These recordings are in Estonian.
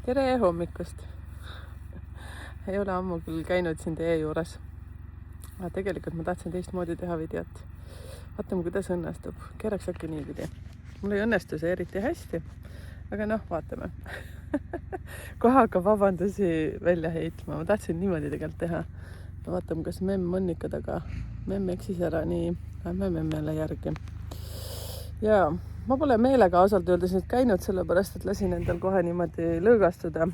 Tere hommikust! Ei ole ammu küll käinud siin teie juures. Aga tegelikult ma tahtsin teistmoodi teha videot. Vaatame, kuidas õnnestub. Keeraks äkki niipidi. Mul ei õnnestu see eriti hästi, aga noh, vaatame. Kohe hakkab vabandusi välja heitma. Ma tahtsin niimoodi tegelikult teha. Vaatame, kas memm on ikka taga. Memm eksis ära, nii lähme memmele järgi. Ja ma pole meelega ausalt öeldes nüüd käinud, sellepärast et lasin endal kohe niimoodi lõõgastuda.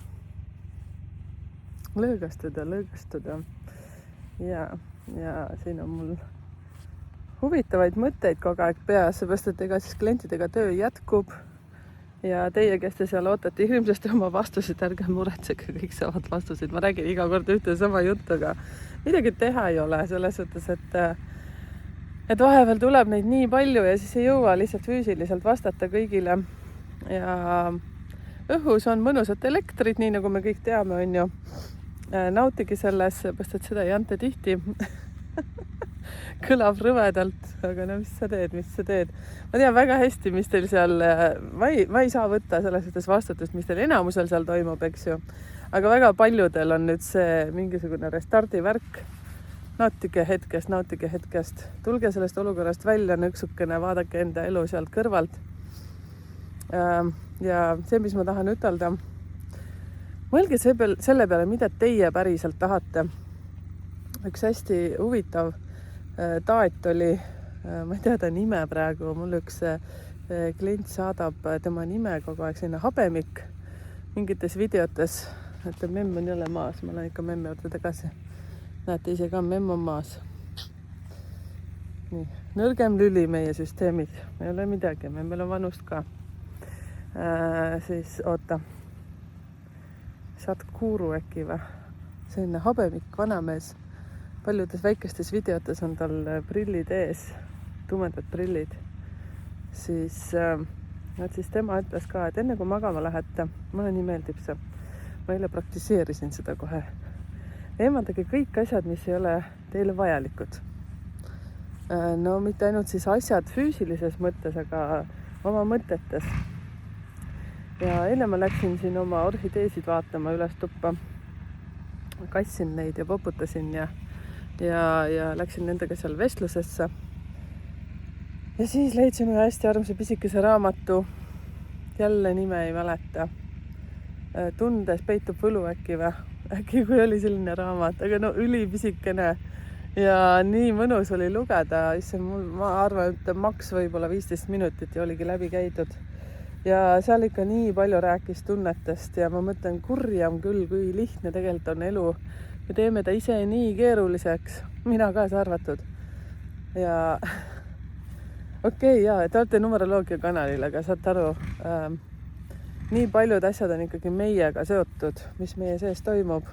Ja siin on mul huvitavaid mõtteid kogu aeg peas, seepärast et ega siis klientidega töö jätkub. Ja teie, kes te seal ootate hirmsasti oma vastuseid, ärge muretsege, kõik saavad vastuseid. Ma räägin iga kord ühte sama juttu, aga midagi teha ei ole selles suhtes, et vahepeal tuleb neid nii palju ja siis ei jõua lihtsalt füüsiliselt vastata kõigile. Ja õhus on mõnusat elektrit, nii nagu me kõik teame, on ju. Nautigi selles, sest et seda ei anta tihti. Kõlab rõvedalt, aga no mis sa teed? Ma tean väga hästi, mis teil seal, ma ei saa võtta selles suhtes vastutust, mis teil enamusel seal toimub, eks ju. Aga väga paljudel on nüüd see mingisugune restardi värk. Nautige hetkest. Tulge sellest olukorrast välja nõksukene, vaadake enda elu sealt kõrvalt. Ja see, mis ma tahan ütelda, mõelge selle peale, mida teie päriselt tahate. Üks hästi huvitav taat oli, ma ei tea ta nime praegu, mul üks klient saadab tema nime kogu aeg sinna habemik mingites videotes, et memm on jälle maas, ma lähen ikka memmi juurde tagasi. Näete ise ka, memm on maas. Nii, nõrgem lüli meie süsteemid. Ei ole midagi, memmel on vanust ka. Siis oota. Saad kuuru äkki või? Selline habemik vanamees. Paljudes väikestes videotes on tal prillid ees. Tumedad prillid. Siis tema ütles ka, et enne kui magama lähete, mulle nii meeldib see. Ma eile praktiseerisin seda kohe. Eemaldage kõik asjad, mis ei ole teile vajalikud. No mitte ainult siis asjad füüsilises mõttes, aga oma mõtetes. Ja eile ma läksin siin oma orhideesid vaatama üles tuppa. Kassin neid ja poputasin ja läksin nendega seal vestlusesse. Ja siis leidsin ühe hästi armsa pisikese raamatu. Jälle nime ei mäleta. Tundes peitub võlu äkki või? Äkki kui oli selline raamat, aga no ülipisikene ja nii mõnus oli lugeda. Ma arvan, et maks võib-olla 15 minutit ja oligi läbi käidud. Ja seal ikka nii palju rääkis tunnetest ja ma mõtlen kurjam küll, kui lihtne tegelikult on elu. Me teeme ta ise nii keeruliseks, mina kaasa arvatud. Ja okei, te olete numeroloogia kanalil, aga saate aru, nii paljud asjad on ikkagi meiega seotud, mis meie sees toimub.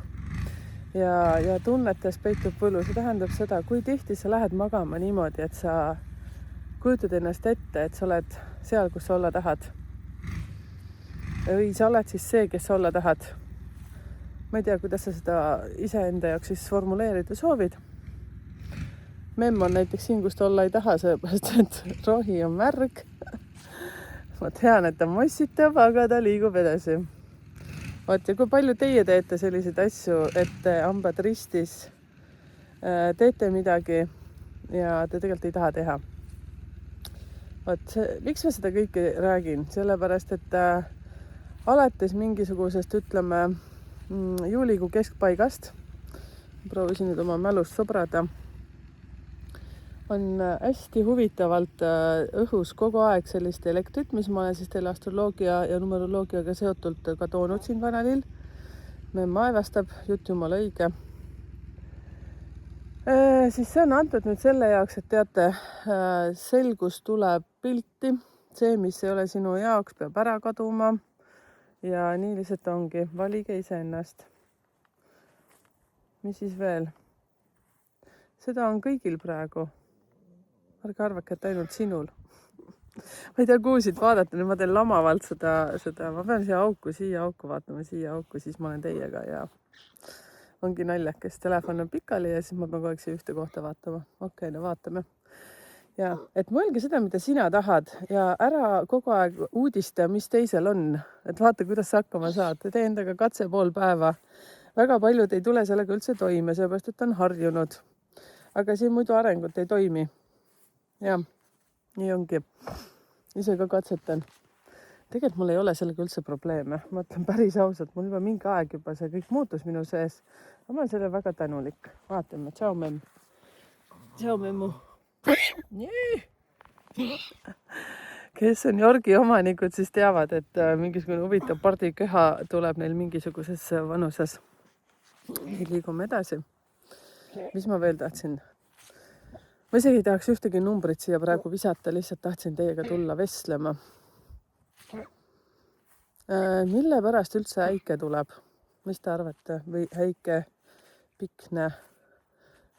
Ja tunnetes peitub võlu. See tähendab seda, kui tihti sa lähed magama niimoodi, et sa kujutad ennast ette, et sa oled seal, kus sa olla tahad. Või sa oled siis see, kes sa olla tahad. Ma ei tea, kuidas sa seda iseenda jaoks siis formuleerida soovid. Memm on näiteks siin, kus ta olla ei taha, seepärast, et rohi on märg. Ma tean, et ta mossitab, aga ta liigub edasi. Vaat, ja kui palju teie teete selliseid asju, et hambad ristis, teete midagi ja te tegelikult ei taha teha. Vaat, miks ma seda kõike räägin? Sellepärast, et alates mingisugusest, ütleme, juulikuu keskpaigast, proovisin nüüd oma mälust sobrada, on hästi huvitavalt õhus kogu aeg sellist elektrit, mis ma olen siis teile astroloogia ja numeroloogiaga seotult ka toonud siin kanalil. Memm aevastab, jutt jumala õige. Siis see on antud nüüd selle jaoks, et teate, selgus tuleb pilti. See, mis ei ole sinu jaoks, peab ära kaduma. Ja nii lihtsalt ongi. Valige ise ennast. Mis siis veel? Seda on kõigil praegu. Ärge arvake, et ainult sinul. Ma ei tea, kuhu siit vaadata, nüüd ma teen lamavalt seda. Ma pean siia auku vaatama, siis ma olen teiega ja ongi naljakas. Telefon on pikali ja siis ma pean kogu aeg siia ühte kohta vaatama. Okei, no vaatame. ja et mõelge seda, mida sina tahad ja ära kogu aeg uudista, mis teisel on, et vaata, kuidas sa hakkama saad, tee endaga katse pool päeva. Väga paljud ei tule sellega üldse toime, sellepärast et on harjunud. Aga siin muidu arengut ei toimi. Ja nii ongi. Ise ka katsetan. Tegelikult mul ei ole sellega üldse probleeme. Ma ütlen päris ausalt, mul juba mingi aeg juba see kõik muutus minu sees. Ma olen selle väga tänulik. Vaatame, tšau memm. Tšau memmu. Kes on Yorgi omanikud, siis teavad, et mingisugune huvitav pardiköha tuleb neil mingisuguses vanuses. Liigume edasi. Mis ma veel tahtsin? Ma isegi ei tahaks ühtegi numbrit siia praegu visata, lihtsalt tahtsin teiega tulla vestlema. Mille pärast üldse häike tuleb? Mis te arvate? Või häike pikne?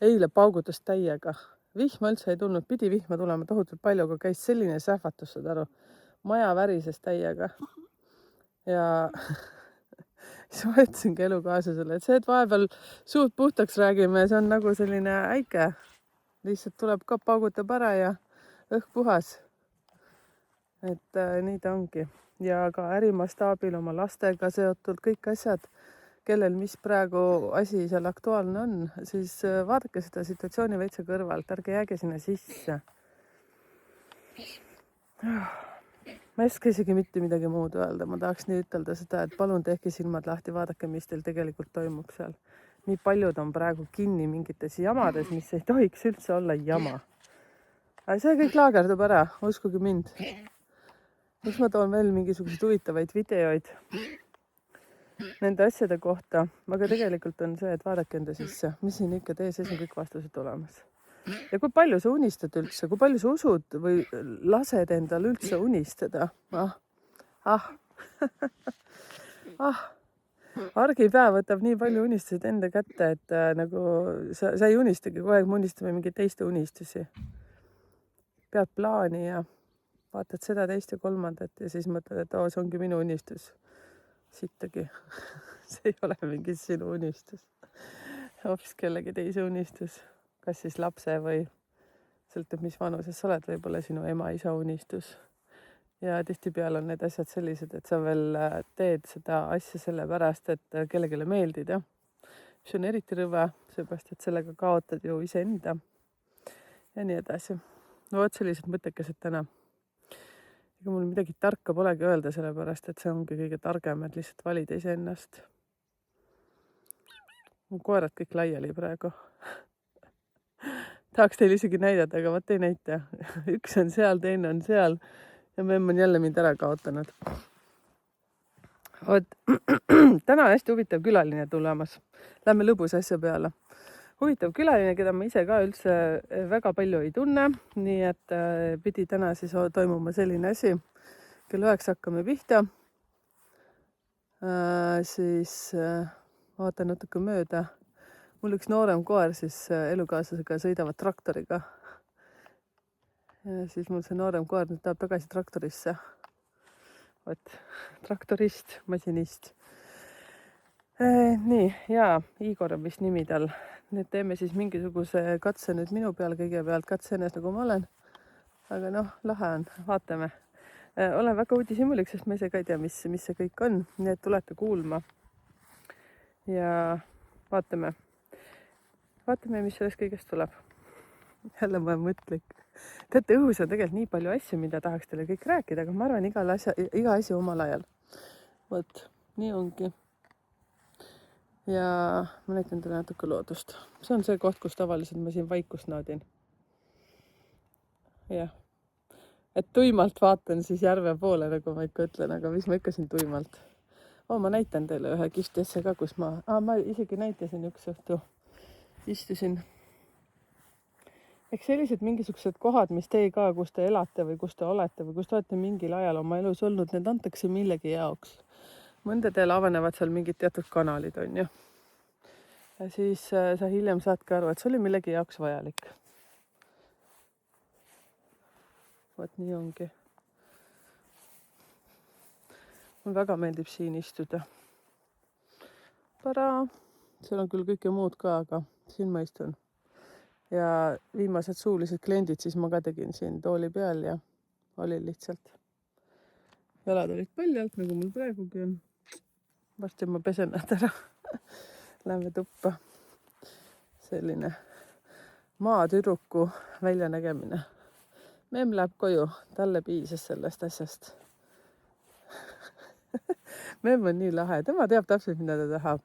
Eile paugutas täiega. Vihma üldse ei tulnud, pidi vihma tulema tohutult palju, aga käis selline sähvatus, saad aru. Maja värises täiega. Ja siis ma ütlesingi elukaaslasele, et see, et vahepeal suud puhtaks räägime, see on nagu selline häike. Lihtsalt tuleb ka paugutab ära ja õhk puhas. Et nii ta ongi. Ja ka ärimastaabil oma lastega seotud kõik asjad, kellel mis praegu asi seal aktuaalne on, siis vaadake seda situatsiooni veitsa kõrvalt, ärge jääge sinna sisse. Ma ei oska isegi mitte midagi muud öelda, ma tahaks nii ütelda seda, et palun tehke silmad lahti, vaadake, mis teil tegelikult toimub seal. Nii paljud on praegu kinni mingites jamades, mis ei tohiks üldse olla jama. Aga see kõik laagerdub ära, uskuge mind. Mis ma toon veel mingisuguseid huvitavaid videoid nende asjade kohta, aga tegelikult on see, et vaadake enda sisse, mis siin ikka teie sees on kõik vastused olemas. Ja kui palju sa unistad üldse, kui palju sa usud või lased endal üldse unistada? Argipäev võtab nii palju unistusid enda kätte, et nagu sa ei unistagi, kogu aeg me unistame mingeid teiste unistusi. Pead plaani ja vaatad seda, teist ja kolmandat ja siis mõtled, et see ongi minu unistus. Sittagi. See ei ole mingi sinu unistus. Hoopis kellegi teise unistus. Kas siis lapse või sõltub, mis vanuses sa oled, võib-olla sinu ema-isa unistus. Ja tihtipeale on need asjad sellised, et sa veel teed seda asja sellepärast, et kellegile meeldid. Ja? Mis on eriti rõve, seepärast, et sellega kaotad ju iseenda. Ja nii edasi. No vot sellised mõttekesed täna. Ega mul midagi tarka polegi öelda, sellepärast, et see ongi kõige targem, et lihtsalt valida iseennast. Mu koerad kõik laiali praegu. Tahaks teile isegi näidata, aga vaat ei näita. Üks on seal, teine on seal ja memm on jälle mind ära kaotanud. Täna on hästi huvitav külaline tulemas. Lähme lõbus asja peale. Huvitav külaline, keda ma ise ka üldse väga palju ei tunne, nii et pidi täna siis toimuma selline asi. Kell 9 hakkame pihta. Siis vaatan natuke mööda. Mul üks noorem koer siis elukaaslasega sõidavad traktoriga. Ja siis mul see noorem koer nüüd tahab tagasi traktorisse. Vot, traktorist, masinist. Nii, jaa, Igor on vist nimi tal. Nüüd teeme siis mingisuguse katse nüüd minu peal kõigepealt, katse ennast nagu ma olen. Aga noh, lahe on, vaatame. Olen väga uudishimulik, sest ma ise ka ei tea, mis see kõik on. Nii et tulete kuulma. Ja vaatame, mis sellest kõigest tuleb. Jälle ma mõtlik. Teate, õhus on tegelikult nii palju asju, mida tahaks teile kõik rääkida, aga ma arvan iga asi omal ajal. Vot, nii ongi. Ja ma näitan teile natuke loodust. See on see koht, kus tavaliselt ma siin vaikust naudin. Jah. Et tuimalt vaatan siis järve poole, nagu ma ikka ütlen, aga mis ma ikka siin tuimalt. Ma näitan teile ühe kihvti asja ka, kus ma isegi näitasin üks õhtu. Istusin. Eks sellised mingisugused kohad, mis teie ka, kus te elate või kus te olete või kus te olete mingil ajal oma elus olnud, need antakse millegi jaoks. Mõndadel avanevad seal mingid teatud kanalid, on ju. Ja siis sa hiljem saadki aru, et see oli millegi jaoks vajalik. Vot nii ongi. Mul väga meeldib siin istuda. Seal on küll kõike muud ka, aga siin ma istun. ja viimased suulised kliendid, siis ma ka tegin siin tooli peal ja olin lihtsalt. Jalad olid paljalt, nagu mul praegugi on. Varsti ma pesen nad ära. Lähme tuppa. Selline maatüdruku väljanägemine. Memm läheb koju, talle piisas sellest asjast. Memm on nii lahe, tema teab täpselt, mida ta tahab.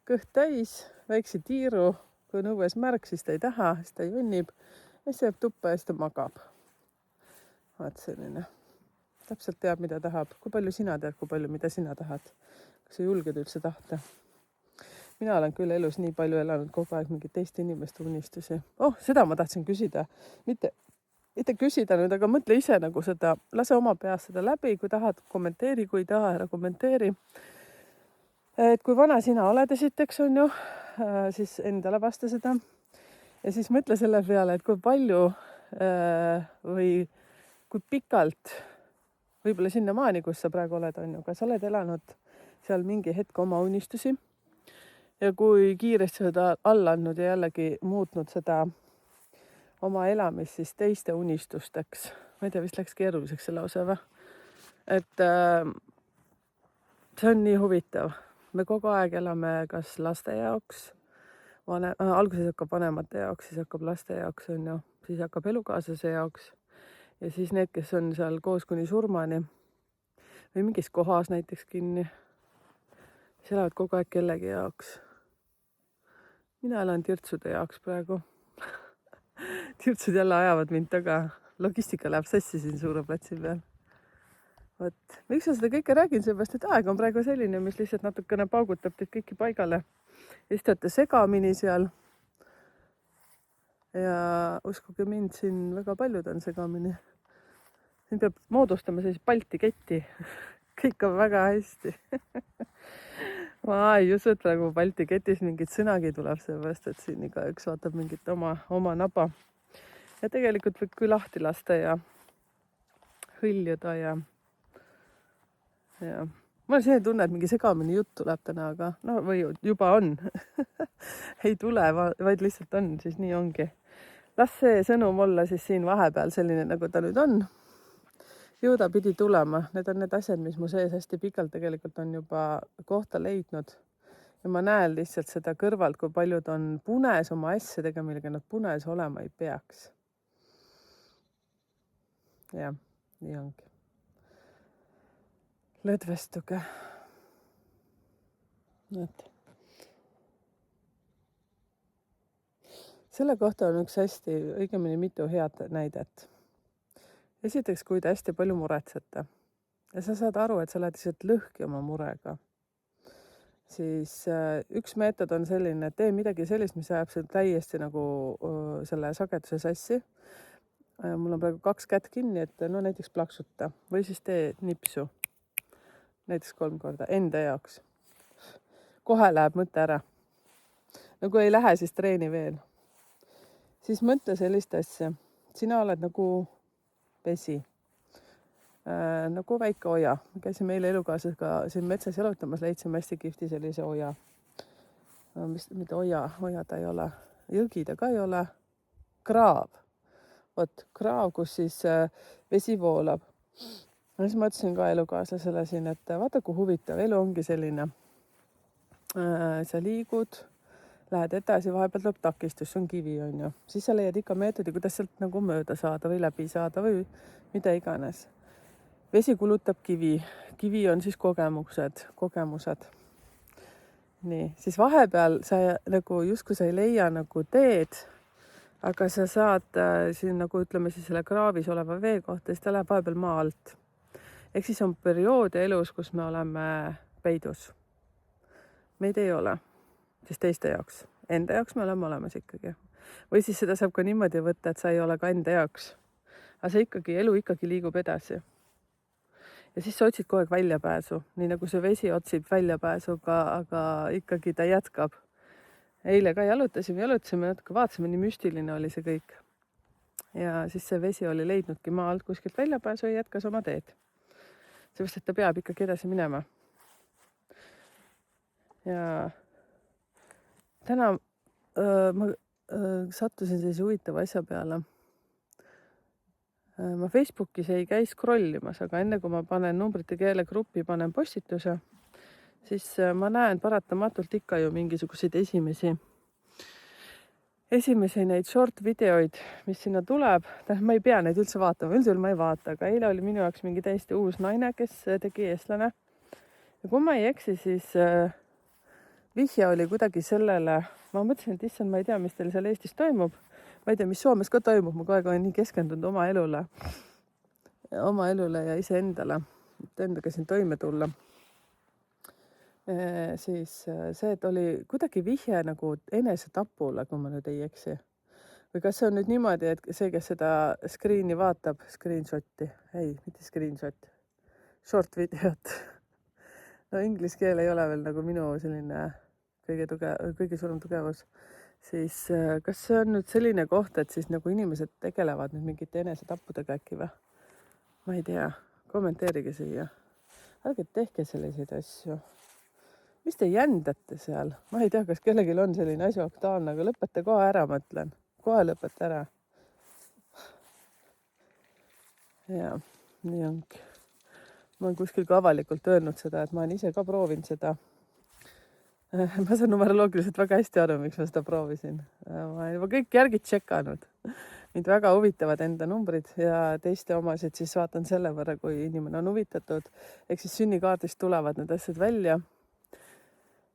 Kõht täis, väikse tiiru, kui on õues märg, siis ta ei taha, siis ta jonnib, ja siis jääb tuppa ja siis ta magab. Vaat selline. Täpselt teab, mida tahab. Kui palju sina tead, kui palju, mida sina tahad? Kas sa julged üldse tahta? Mina olen küll elus nii palju elanud kogu aeg mingit teiste inimeste unistusi. Seda ma tahtsin küsida. Mitte küsida nüüd, aga mõtle ise nagu seda, lase oma peas seda läbi, kui tahad, kommenteeri, kui ei taha, ära kommenteeri. Et kui vana sina oled esiteks, on ju, siis endale vasta seda. Ja siis mõtle selle peale, et kui palju või kui pikalt, võib-olla sinna maani, kus sa praegu oled, on ju, aga sa oled elanud seal mingi hetk oma unistusi. Ja kui kiiresti seda alla andnud ja jällegi muutnud seda oma elamist siis teiste unistusteks. Ma ei tea, vist läks keeruliseks see lause või? Et see on nii huvitav. Me kogu aeg elame kas laste jaoks, alguses hakkab vanemate jaoks, siis hakkab laste jaoks, on ju, siis hakkab elukaaslase jaoks ja siis need, kes on seal koos kuni surmani või mingis kohas näiteks kinni, siis elavad kogu aeg kellegi jaoks. Mina elan tirtsude jaoks praegu. Tirtsud jälle ajavad mind taga. Logistika läheb sassi siin suure platsi peal. Võt, miks ma seda kõike räägin, seepärast, et aeg on praegu selline, mis lihtsalt natukene paugutab teid kõiki paigale. Ja siis te olete segamini seal. Ja uskuge mind, siin väga paljud on segamini. Siin peab moodustama sellise Balti ketti. Kõik on väga hästi. Ma ei usu, et praegu Balti ketis mingit sõnagi tuleb, seepärast, et siin igaüks vaatab mingit oma naba. Ja tegelikult võib küll lahti lasta ja hõljuda ja ma olen selline tunne, et mingi segamini jutt tuleb täna, aga või juba on. Ei tule, vaid lihtsalt on, siis nii ongi. Las see sõnum olla siis siin vahepeal selline, nagu ta nüüd on. Ju ta pidi tulema. Need on need asjad, mis mu sees hästi pikalt tegelikult on juba kohta leidnud. Ja ma näen lihtsalt seda kõrvalt, kui paljud on punes oma asjadega, millega nad punes olema ei peaks. Ja, nii ongi. Lõdvestuge. Näed. Selle kohta on üks hästi, õigemini mitu head näidet. Esiteks, kui te hästi palju muretsete ja sa saad aru, et sa oled lihtsalt lõhki oma murega, siis üks meetod on selline, et tee midagi sellist, mis ajab seal täiesti nagu selle sageduse sassi. Mul on praegu 2 kätt kinni, et näiteks plaksuta või siis tee nipsu. Näiteks 3 korda enda jaoks. Kohe läheb mõte ära. No kui ei lähe, siis treeni veel. Siis mõtle sellist asja. Sina oled nagu vesi. Nagu väike oja. Me käisime eile elukaaslasega siin metsas jalutamas, leidsime hästi kihvti sellise oja. Mida oja ta ei ole. Jõgi ta ka ei ole. Kraav. Vot, kraav, kus siis vesi voolab. Ja siis ma ütlesin ka elukaaslasele siin, et vaata, kui huvitav. Elu ongi selline. Sa liigud, lähed edasi, vahepeal tuleb takistus, see on kivi, on ju. Siis sa leiad ikka meetodi, kuidas sealt nagu mööda saada või läbi saada või mida iganes. Vesi kulutab kivi. Kivi on siis kogemused. Nii, siis vahepeal sa nagu justkui sa ei leia nagu teed, aga sa saad siin nagu ütleme siis selle kraavis oleva vee kohta, siis ta läheb vahepeal maa alt. Ehk siis on perioode elus, kus me oleme peidus. Meid ei ole, siis teiste jaoks. Enda jaoks me oleme olemas ikkagi. Või siis seda saab ka niimoodi võtta, et sa ei ole ka enda jaoks. Aga elu ikkagi liigub edasi. Ja siis sa otsid kogu aeg väljapääsu. Nii nagu see vesi otsib väljapääsu, aga ikkagi ta jätkab. Eile ka jalutasime natuke, vaatasime, nii müstiline oli see kõik. Ja siis see vesi oli leidnudki maa alt kuskilt väljapääsu ja jätkas oma teed. Seepärast, et ta peab ikkagi edasi minema. Ja täna ma sattusin sellise huvitava asja peale. Ma Facebookis ei käi scrollimas, aga enne kui ma panen numbrite keele gruppi, panen postituse, siis ma näen paratamatult ikka ju mingisuguseid esimesi neid short videoid, mis sinna tuleb. Ma ei pea neid üldse vaatama, üldjuhul ma ei vaata, aga eile oli minu jaoks mingi täiesti uus naine, kes tegi eestlane. Ja kui ma ei eksi, siis vihje oli kuidagi sellele, ma mõtlesin, et issand, ma ei tea, mis teil seal Eestis toimub. Ma ei tea, mis Soomes ka toimub, ma kogu aeg olen nii keskendunud oma elule ja iseendale, et endaga siin toime tulla. Siis see, et oli kuidagi vihje nagu enesetapule, kui ma nüüd ei eksi. Või kas see on nüüd niimoodi, et see, kes seda screen'i vaatab, screenshot'i, ei, mitte screenshot, short videot. No inglise keel ei ole veel nagu minu selline kõige suurem tugevus. Siis kas see on nüüd selline koht, et siis nagu inimesed tegelevad nüüd mingite enesetappudega äkki või? Ma ei tea, kommenteerige siia. Ärge tehke selliseid asju. Mis te jändate seal? Ma ei tea, kas kellelgi on selline asju aktuaalne, aga lõpeta kohe ära, ma ütlen. Kohe lõpeta ära. Ja, nii ongi. Ma olen kuskil ka avalikult öelnud seda, et ma olen ise ka proovinud seda. Ma saan numeroloogiliselt väga hästi aru, miks ma seda proovisin. Ma olen juba kõik järgid tšekanud. Mind väga huvitavad enda numbrid ja teiste omasid siis vaatan selle võrra, kui inimene on huvitatud. Ehk siis sünnikaardist tulevad need asjad välja.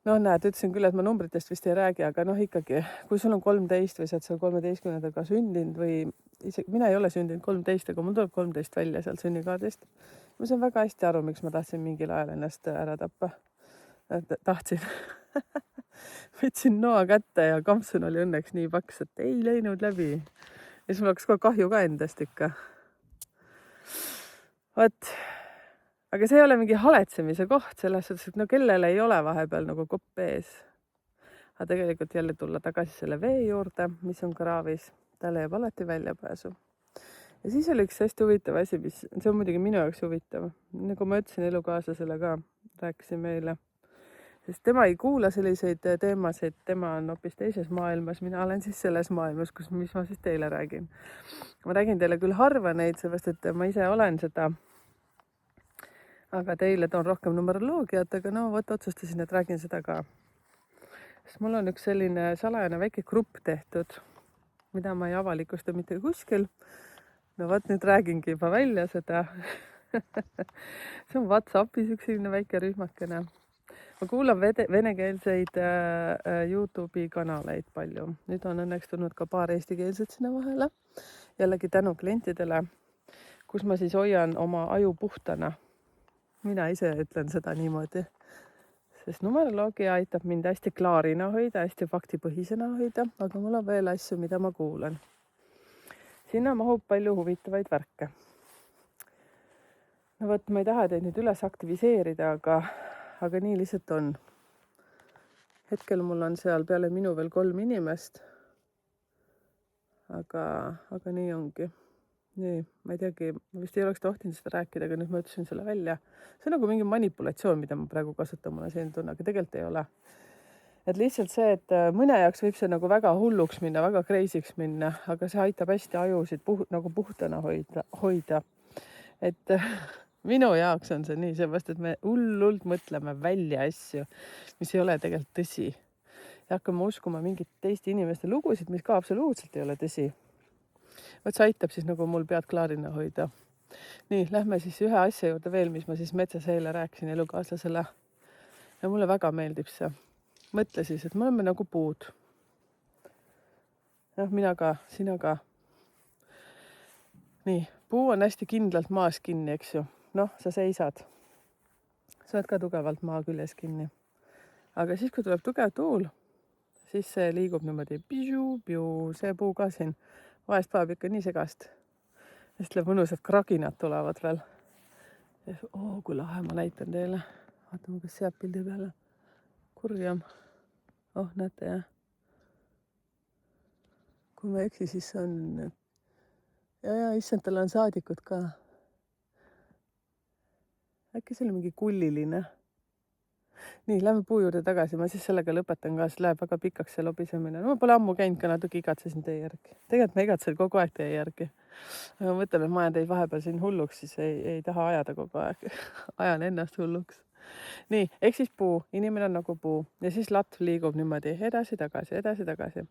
No näed, ütlesin küll, et ma numbritest vist ei räägi, aga ikkagi, kui sul on 13 või sa oled seal 13-ga sündinud või isegi, mina ei ole sündinud 13, aga mul tuleb 13 välja sealt sünnikaardist. Ma saan väga hästi aru, miks ma tahtsin mingil ajal ennast ära tappa. Tahtsin. Võtsin noa kätte ja kampsun oli õnneks nii paks, et ei läinud läbi. Ja siis mul hakkas kohe kahju ka endast ikka. Võt. Aga see ei ole mingi haletsemise koht, selles suhtes, et no kellel ei ole vahepeal nagu kopp ees. Aga tegelikult jälle tulla tagasi selle vee juurde, mis on kraavis. Talle jääb alati väljapääsu. Ja siis oli üks hästi huvitav asi, mis see on muidugi minu jaoks huvitav. Nagu ma ütlesin elukaaslasele ka, rääkisin meile. Sest tema ei kuula selliseid teemasid, tema on hoopis teises maailmas. Mina olen siis selles maailmas, mis ma siis teile räägin. Ma räägin teile küll harva neid, sellepärast, et ma ise olen seda. Aga teile toon rohkem numeroloogiat, aga no otsustasin, et räägin seda ka. Sest mul on üks selline salajane väike grupp tehtud, mida ma ei avalikusta mitte kuskil. No nüüd räägingi juba välja seda. See on WhatsAppis üks selline väike rühmakene. Ma kuulan venekeelseid YouTube'i kanaleid palju. Nüüd on õnneks tulnud ka paar eestikeelset sinna vahele. Jällegi tänu klientidele, kus ma siis hoian oma aju puhtana. Mina ise ütlen seda niimoodi, sest numeroloogia aitab mind hästi klaarina hoida, hästi faktipõhisena hoida, aga mul on veel asju, mida ma kuulan. Sinna mahub palju huvitavaid värke. No võt, ma ei taha teid nüüd üles aktiviseerida, aga nii lihtsalt on. Hetkel mul on seal peale minu veel 3 inimest, aga nii ongi. Nii, ma ei teagi, ma vist ei oleks tohtinud seda rääkida, aga nüüd ma ütlesin selle välja. See on nagu mingi manipulatsioon, mida ma praegu kasutan, mulle selline tunne, aga tegelikult ei ole. Et lihtsalt see, et mõne jaoks võib see nagu väga hulluks minna, väga crazy'ks minna, aga see aitab hästi ajusid nagu puhtana hoida. Et minu jaoks on see nii, seepärast, et me hullult mõtleme välja asju, mis ei ole tegelikult tõsi. Ja hakkame uskuma mingit teiste inimeste lugusid, mis ka absoluutselt ei ole tõsi. Võt see aitab siis nagu mul pead klaarina hoida. Nii, lähme siis ühe asja juurde veel, mis ma siis metsas eile rääkisin elukaaslasele. Ja mulle väga meeldib see. Mõtle siis, et me oleme nagu puud. Mina ka, sina ka. Nii, puu on hästi kindlalt maas kinni, eks ju. Noh, sa seisad. Sa oled ka tugevalt maa küljes kinni. Aga siis, kui tuleb tugev tuul, siis see liigub niimoodi see puu ka siin. Vahest vajab ikka nii segast. Siis tuleb mõnusad kraginad tulevad veel. Ja, kui lahe, ma näitan teile. Vaatame, kas seab pildi peale. Kurjam. Näete, jah. Kui ma eksi, siis on... Ja, issand, tal on saadikud ka. Äkki see oli mingi kulliline. nii, lähme puu juurde tagasi, ma siis sellega lõpetan ka, sest läheb väga pikaks see lobisemine. No ma pole ammu käinud ka, natuke igatsesin teie järgi. Tegelikult ma igatsen kogu aeg teie järgi. Ma mõtlen, et ma ajan teid vahepeal siin hulluks, siis ei taha ajada kogu aeg. Ajan ennast hulluks. Nii, ehk siis puu, inimene on nagu puu ja siis latv liigub niimoodi edasi-tagasi, edasi-tagasi.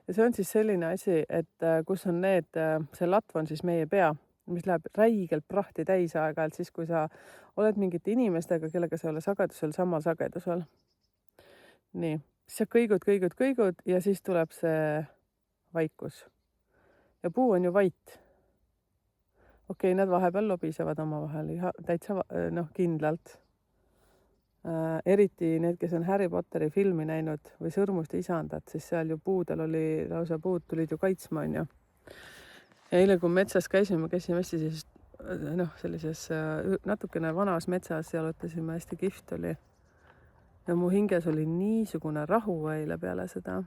Ja see on siis selline asi, et kus on see latv on siis meie pea, mis läheb räigelt prahti täis aeg-ajalt siis, kui sa oled mingite inimestega, kellega sa ei ole sagedusel samal sagedusel. Nii, siis sa kõigud ja siis tuleb see vaikus. Ja puu on ju vait. Okei, nad vahepeal lobisevad omavahel täitsa kindlalt. Eriti need, kes on Harry Potteri filmi näinud või Sõrmuste isandat, siis seal ju puudel oli lausa puud tulid ju kaitsma, on ju. Ja eile, kui metsas käisime hästi siis, sellises natukene vanas metsas jalutasime, hästi kihvt oli. Ja mu hinges oli niisugune rahu eile peale seda.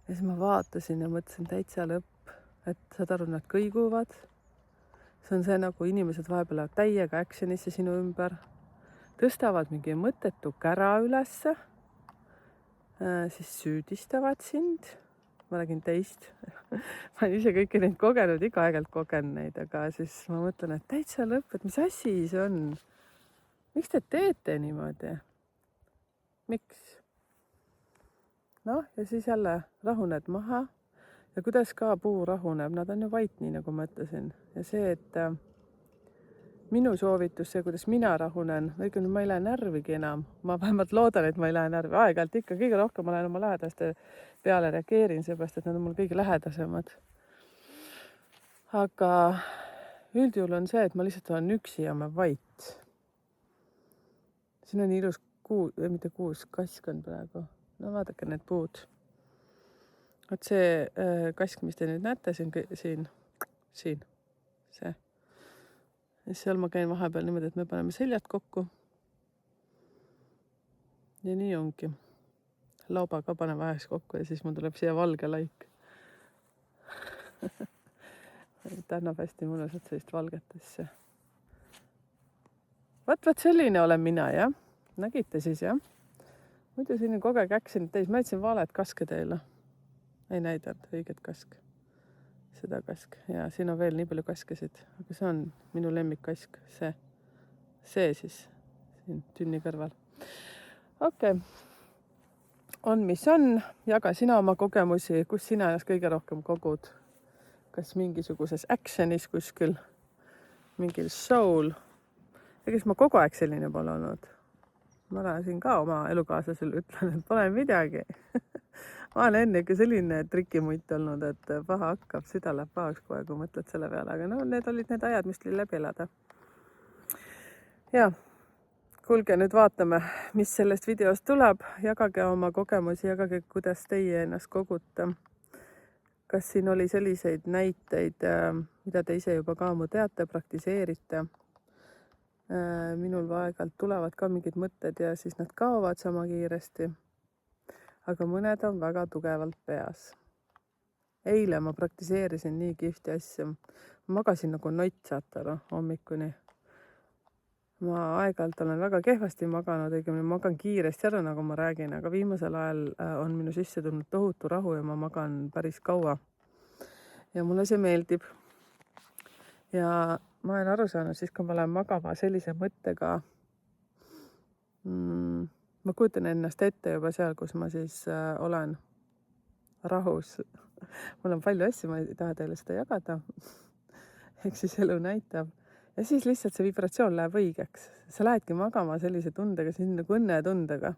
Ja siis ma vaatasin ja mõtlesin täitsa lõpp, et saad aru, nad kõiguvad. See on see, nagu inimesed vahepeal täiega actionisse sinu ümber. Tõstavad mingi mõttetu kära ülesse, siis süüdistavad sind. Ma räägin teist. Ma olen ise kõiki neid kogenud, iga aegelt kogen neid, aga siis ma mõtlen, et täitsa lõpp, et mis asi see on? Miks te teete niimoodi? Miks? Noh, ja siis jälle rahuned maha. Ja kuidas ka puu rahuneb? Nad on ju vait, nii nagu ma ütlesin. Ja see, et minu soovitus, see, kuidas mina rahunen, õigemini ma ei lähe närvigi enam. Ma vähemalt loodan, et ma ei lähe närvi. Aeg-ajalt ikka kõige rohkem ma lähen oma lähedaste peale reageerin, seepärast, et nad on mul kõige lähedasemad. Aga üldjuhul on see, et ma lihtsalt olen üksi ja ma vait. Siin on ilus mitte kuus, kask on praegu. No vaadake need puud. Vot see kask, mis te nüüd näete siin, see. Ja seal ma käin vahepeal niimoodi, et me paneme seljad kokku. Ja nii ongi. Lauba ka panen vaheks kokku ja siis mul tuleb siia valge laik. Ta annab hästi mõnusat sellist valget asja. Vaat selline olen mina, jah. Nägite siis, jah? Muidu siin on kogu aeg actionit täis. Ma jätsin valet kaske teile. Ei näidanud õiget kask. Seda kask. Ja siin on veel nii palju kaskesid. Aga see on minu lemmikkask. See siis. Siin tünni kõrval. Okei. On, mis on. Jaga sina oma kogemusi. Kus sina ennast kõige rohkem kogud? Kas mingisuguses actionis kuskil? Mingil show'l? Ega ma kogu aeg selline pole olnud. Ma siin ka oma elukaaslasele ütlen, et pole midagi. Ma olen enne ikka selline trikimunt olnud, et paha hakkab, süda läheb pahaks kohe, kui mõtled selle peale. Aga need olid need ajad, mis tuli läbi elada. Ja, kuulge, nüüd vaatame, mis sellest videost tuleb. Jagage oma kogemusi, jagage, kuidas teie ennast kogute. Kas siin oli selliseid näiteid, mida te ise juba ka teate, praktiseerite? Minul aeg-ajalt tulevad ka mingid mõtted ja siis nad kaovad sama kiiresti. Aga mõned on väga tugevalt peas. Eile ma praktiseerisin nii kihvti asja. Magasin nagu nott, saate aru, hommikuni. Ma aeg-ajalt olen väga kehvasti maganud, õigemini magan kiiresti ära, nagu ma räägin, aga viimasel ajal on minu sisse tulnud tohutu rahu ja ma magan päris kaua. Ja mulle see meeldib. Ja ma olen aru saanud siis, kui ma lähen magama sellise mõttega, ma kujutan ennast ette juba seal, kus ma siis olen rahus. Mul on palju asju, ma ei taha teile seda jagada. Ehk siis elu näitab. Ja siis lihtsalt see vibratsioon läheb õigeks. Sa lähedki magama sellise tundega, nagu õnnetundega.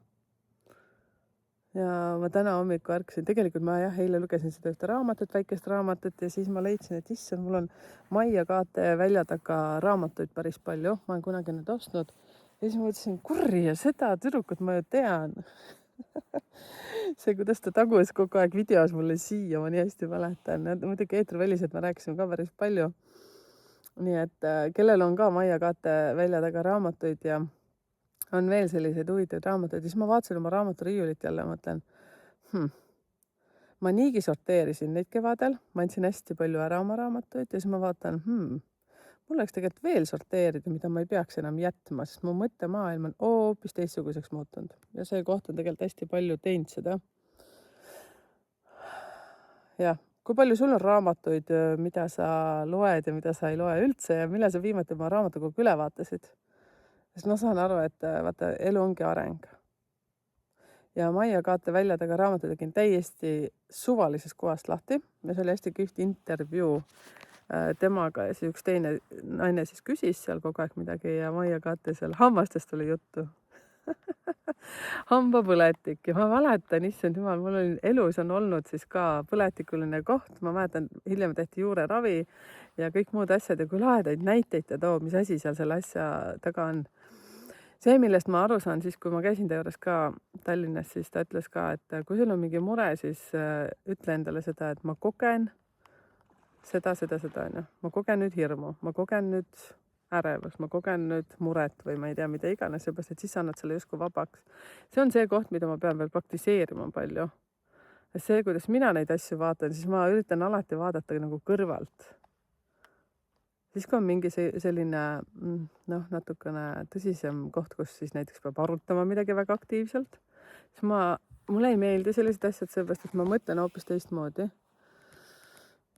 Ja ma täna hommiku ärkasin. Tegelikult ma eile lugesin seda ühte raamatut, väikest raamatut ja siis ma leidsin, et issand, mul on Maia Kaate välja taga raamatuid päris palju. Ma olen kunagi need ostnud. Ja siis ma mõtlesin, kurri ja seda tüdrukut ma ju tean. See, kuidas ta tagus kogu aeg videos mulle siia, ma nii hästi mäletan. Muidugi eetriväliselt me rääkisime ka päris palju. Nii et kellel on ka Maia Kaate välja taga raamatuid ja on veel selliseid huvitavaid raamatuid. Siis ma vaatasin oma raamaturiiulit jälle ja mõtlen, ma niigi sorteerisin neid kevadel. Ma andsin hästi palju ära oma raamatuid ja siis ma vaatan, mul oleks tegelikult veel sorteerida, mida ma ei peaks enam jätma, sest mu mõttemaailm on hoopis teistsuguseks muutunud ja see koht on tegelikult hästi palju teinud seda. Jah, kui palju sul on raamatuid, mida sa loed ja mida sa ei loe üldse ja millal sa viimati oma raamatukogu üle vaatasid? Sest ma saan aru, et vaata, elu ongi areng. Ja Maia Kaate välja taga raamatu tegin täiesti suvalisest kohast lahti ja see oli hästi kihvt intervjuu temaga ja siis üks teine naine siis küsis seal kogu aeg midagi ja Maia Kaate seal hammastest oli juttu. Hambapõletik ja ma mäletan, issand jumal, mul oli elus on olnud siis ka põletikuline koht, ma mäletan, hiljem tehti juureravi ja kõik muud asjad ja kui lahedaid näiteid ta toob, mis asi seal selle asja taga on. See, millest ma aru saan siis, kui ma käisin ta juures ka Tallinnas, siis ta ütles ka, et kui sul on mingi mure, siis ütle endale seda, et ma kogen seda, on ju. Ma kogen nüüd hirmu, ma kogen nüüd ärevus, ma kogen nüüd muret või ma ei tea, mida iganes, seepärast, et siis sa annad selle justkui vabaks. See on see koht, mida ma pean veel praktiseerima palju. See, kuidas mina neid asju vaatan, siis ma üritan alati vaadata nagu kõrvalt. Siis kui on mingi selline natukene tõsisem koht, kus siis näiteks peab arutama midagi väga aktiivselt, siis mulle ei meeldi sellised asjad, seepärast, et ma mõtlen hoopis teistmoodi.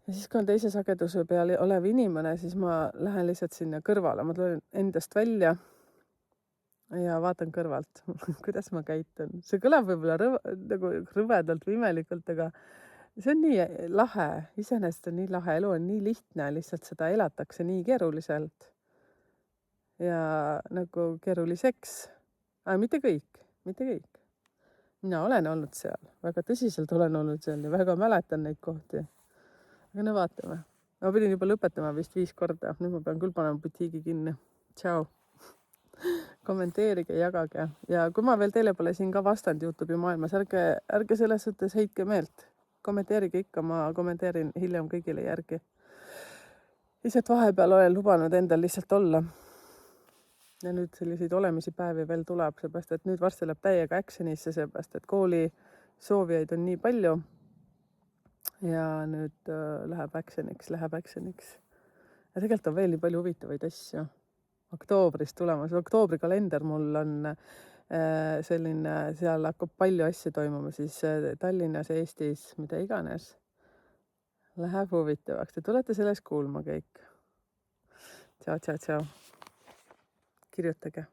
Ja siis kui on teise sageduse peal olev inimene, siis ma lähen lihtsalt sinna kõrvale, ma tulen endast välja ja vaatan kõrvalt, kuidas ma käitun. See kõlab võib-olla nagu rõvedalt või imelikult, aga see on nii lahe, iseenesest on nii lahe, elu on nii lihtne, lihtsalt seda elatakse nii keeruliselt ja nagu keeruliseks. Aga mitte kõik. Mina olen olnud seal, väga tõsiselt olen olnud seal ja väga mäletan neid kohti. Aga no vaatame. Ma pidin juba lõpetama vist 5 korda, nüüd ma pean küll panema butiigi kinni. Tšau. Kommenteerige, jagage ja kui ma veel teile pole siin ka vastanud YouTube'i maailmas, ärge selles suhtes heitke meelt. Kommenteerige ikka, ma kommenteerin hiljem kõigile järgi. Lihtsalt vahepeal olen lubanud endal lihtsalt olla. Ja nüüd selliseid olemisi päevi veel tuleb, seepärast, et nüüd varsti läheb täiega actionisse, seepärast, et kooli soovijaid on nii palju. Ja nüüd läheb actioniks. Ja tegelikult on veel nii palju huvitavaid asju. Oktoobris tulemas, oktoobri kalender mul on selline, seal hakkab palju asju toimuma, siis Tallinnas, Eestis, mida iganes. Läheb huvitavaks. Te tulete sellest kuulma kõik. Tšau. Kirjutage.